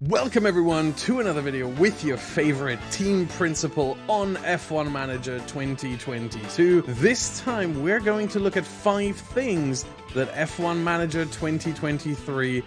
Welcome everyone to another video with your favorite team principal on F1 Manager 2022. This time we're going to look at 5 things that F1 Manager 2023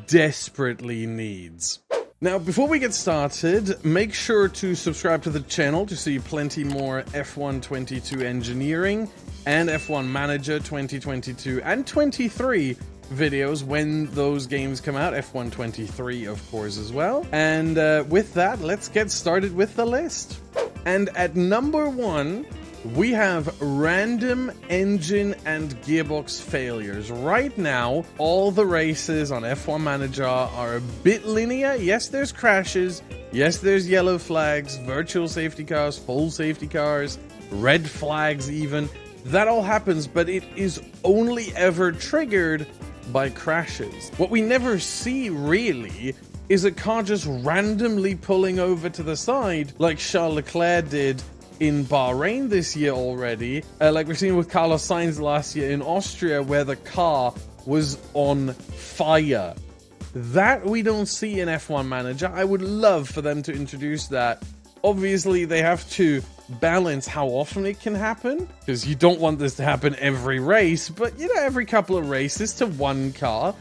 desperately needs. Now, before we get started, make sure to subscribe to the channel to see plenty more F1 22 engineering and F1 Manager 2022 and 23 videos when those games come out. F1 23, of course, as well. And with that, let's get started with the list. And at number 1, we have random engine and gearbox failures. Right now, all the races on F1 Manager are a bit linear. Yes, there's crashes. Yes, there's yellow flags, virtual safety cars, full safety cars, red flags even. That all happens, but it is only ever triggered by crashes. What we never see really is a car just randomly pulling over to the side like Charles Leclerc did in Bahrain this year already, like we're seeing with Carlos Sainz last year in Austria, where the car was on fire. That we don't see in F1 Manager. I would love for them to introduce that. Obviously, they have to balance how often it can happen, because you don't want this to happen every race, but, you know, every couple of races to one car,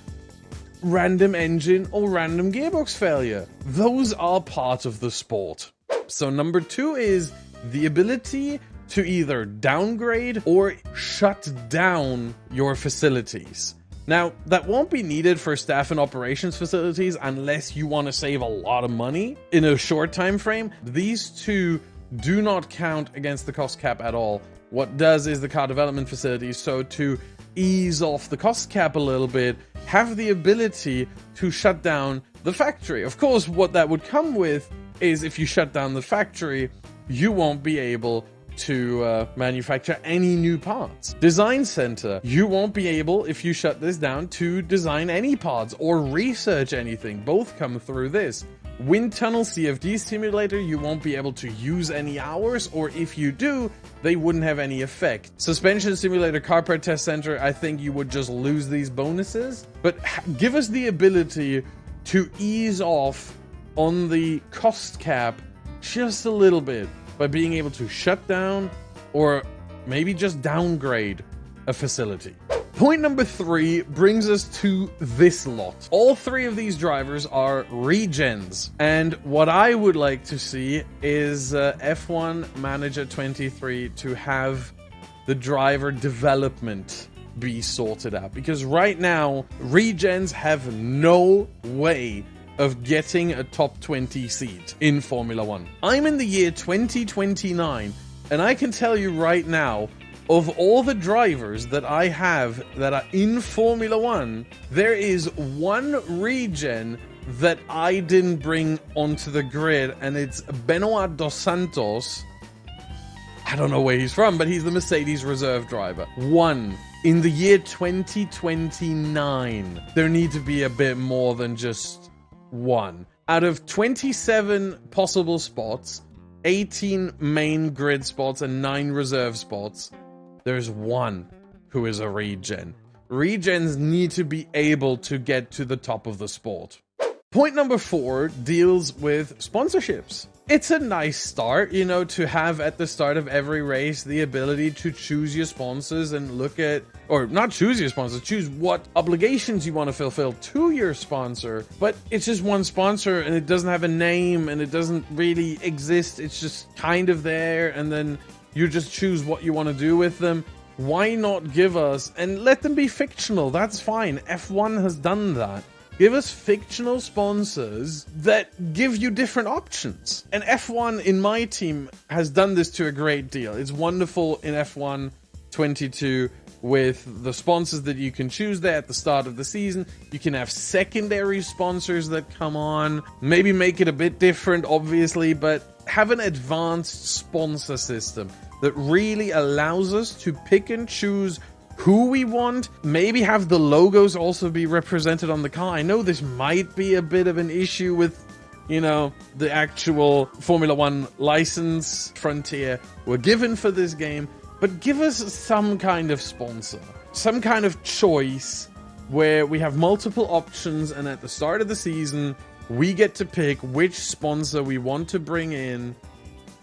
random engine or random gearbox failure. Those are part of the sport. So number 2 is the ability to either downgrade or shut down your facilities. Now, that won't be needed for staff and operations facilities unless you want to save a lot of money in a short time frame. These two do not count against the cost cap at all. What does is the car development facilities. So to ease off the cost cap a little bit, have the ability to shut down the factory. Of course, what that would come with is if you shut down the factory, you won't be able to manufacture any new parts. Design center, you won't be able, if you shut this down, to design any parts or research anything. Both come through this. Wind tunnel CFD simulator, you won't be able to use any hours, or if you do, they wouldn't have any effect. Suspension simulator car part test center, I think you would just lose these bonuses. But give us the ability to ease off on the cost cap just a little bit by being able to shut down or maybe just downgrade a facility. Point number 3 brings us to this lot. All 3 of these drivers are regens. And what I would like to see is F1 Manager 23 to have the driver development be sorted out. Because right now, regens have no way of getting a top 20 seat in Formula 1. I'm in the year 2029, and I can tell you right now, of all the drivers that I have that are in Formula 1, there is one regen that I didn't bring onto the grid, and it's Benoit dos Santos. I don't know where he's from, but he's the Mercedes reserve driver. One. In the year 2029, there need to be a bit more than just one. Out of 27 possible spots, 18 main grid spots and 9 reserve spots, there's one who is a regen. Regens need to be able to get to the top of the sport. Point number 4 deals with sponsorships. It's a nice start, you know, to have at the start of every race the ability to choose your sponsors and look at, or not choose your sponsors, choose what obligations you want to fulfill to your sponsor. But it's just one sponsor and it doesn't have a name and it doesn't really exist. It's just kind of there, and then you just choose what you want to do with them. Why not give us, and let them be fictional, that's fine. F1 has done that. Give us fictional sponsors that give you different options. And F1 in my team has done this to a great deal. It's wonderful in F1 22 with the sponsors that you can choose there at the start of the season. You can have secondary sponsors that come on. Maybe make it a bit different, obviously, but have an advanced sponsor system that really allows us to pick and choose who we want. Maybe have the logos also be represented on the car. I know this might be a bit of an issue with, you know, the actual Formula 1 license frontier we're given for this game, but give us some kind of sponsor, some kind of choice where we have multiple options, and at the start of the season, we get to pick which sponsor we want to bring in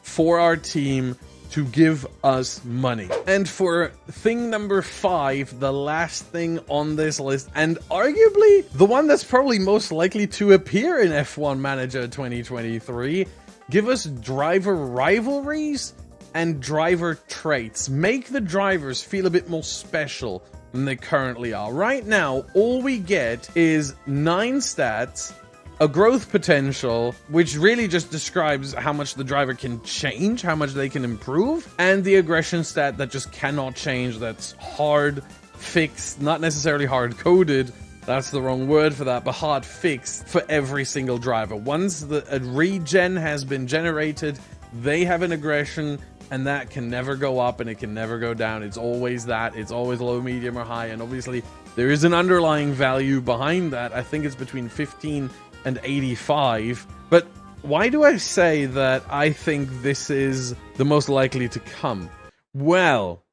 for our team to give us money. And for thing number 5, the last thing on this list, and arguably the one that's probably most likely to appear in F1 Manager 2023, give us driver rivalries and driver traits. Make the drivers feel a bit more special than they currently are. Right now, all we get is 9 stats, a growth potential, which really just describes how much the driver can change, how much they can improve, and the aggression stat that just cannot change, that's hard fixed, not necessarily hard coded, that's the wrong word for that, but hard fixed for every single driver. Once a regen has been generated, they have an aggression, and that can never go up and it can never go down. It's always that. It's always low, medium, or high, and obviously there is an underlying value behind that. I think it's between 15 and 85. But why do I say that I think this is the most likely to come? Well,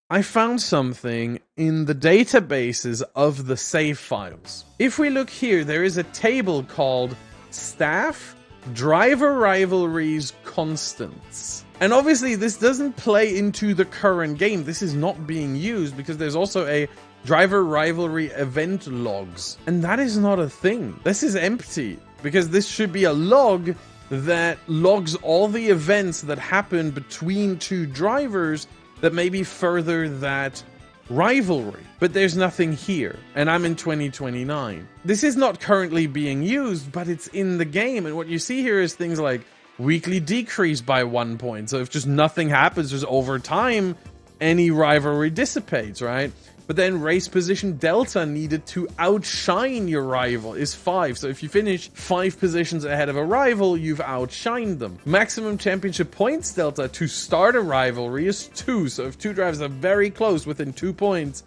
I found something in the databases of the save files. If we look here, there is a table called Staff Driver Rivalries Constants. And obviously this doesn't play into the current game. This is not being used because there's also a driver rivalry event logs, and that is not a thing. This is empty because this should be a log that logs all the events that happen between two drivers that maybe further that rivalry, but there's nothing here, and I'm in 2029. This is not currently being used, but it's in the game, and what you see here is things like weekly decrease by 1 point. So if just nothing happens, just over time, any rivalry dissipates, right? But then race position delta needed to outshine your rival is 5. So if you finish 5 positions ahead of a rival, you've outshined them. Maximum championship points delta to start a rivalry is 2. So if two drivers are very close within 2 points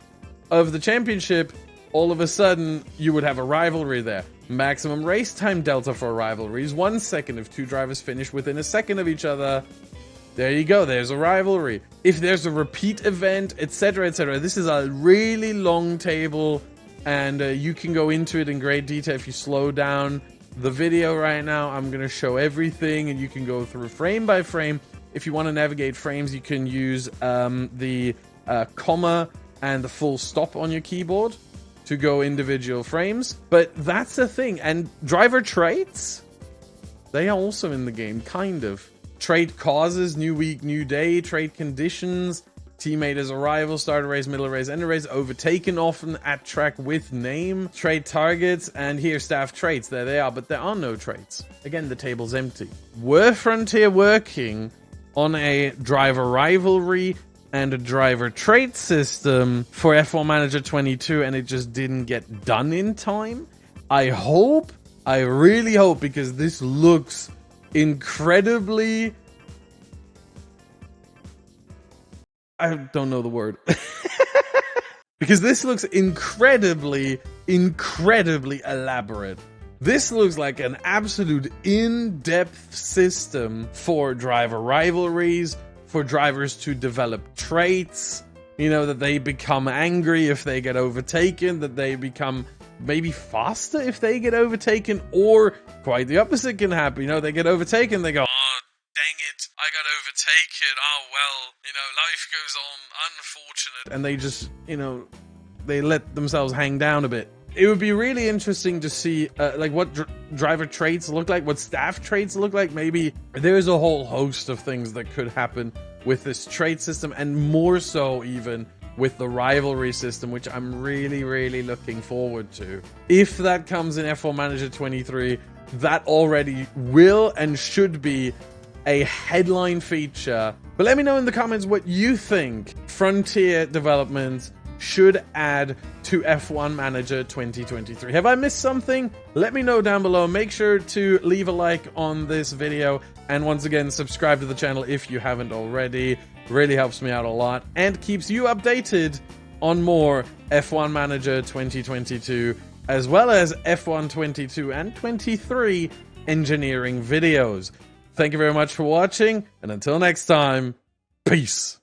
of the championship, all of a sudden you would have a rivalry there. Maximum race time delta for a rivalry is 1 second. If two drivers finish within a second of each other, there you go, there's a rivalry. If there's a repeat event, etc., etc. This is a really long table, and you can go into it in great detail if you slow down the video right now. I'm going to show everything, and you can go through frame by frame. If you want to navigate frames, you can use the comma and the full stop on your keyboard to go individual frames. But that's the thing. And driver traits, they are also in the game, kind of. Trait causes, new week, new day, trait conditions, teammate as a rival, start a race, middle race, end a race, overtaken often, at track with name, trait targets, and here staff traits, there they are, but there are no traits. Again, the table's empty. Were Frontier working on a driver rivalry and a driver trait system for F1 Manager 22 and it just didn't get done in time? I really hope, because this looks incredibly, I don't know the word. Because this looks incredibly elaborate. This looks like an absolute in-depth system for driver rivalries, for drivers to develop traits, you know, that they become angry if they get overtaken, that they become maybe faster if they get overtaken, or quite the opposite can happen. You know, they get overtaken, they go, oh, dang it, I got overtaken, oh well, you know, life goes on, unfortunate. And they just, you know, they let themselves hang down a bit. It would be really interesting to see like what driver traits look like, what staff traits look like. Maybe there's a whole host of things that could happen with this trait system, and more so even with the rivalry system, which I'm really looking forward to. If that comes in F1 Manager 23, that already will and should be a headline feature. But let me know in the comments what you think Frontier Development should add to F1 Manager 2023. Have I missed something? Let me know down below. Make sure to leave a like on this video, and once again, subscribe to the channel if you haven't already. Really helps me out a lot and keeps you updated on more F1 Manager 2022, as well as F1 22 and 23 engineering videos. Thank you very much for watching, and until next time, peace.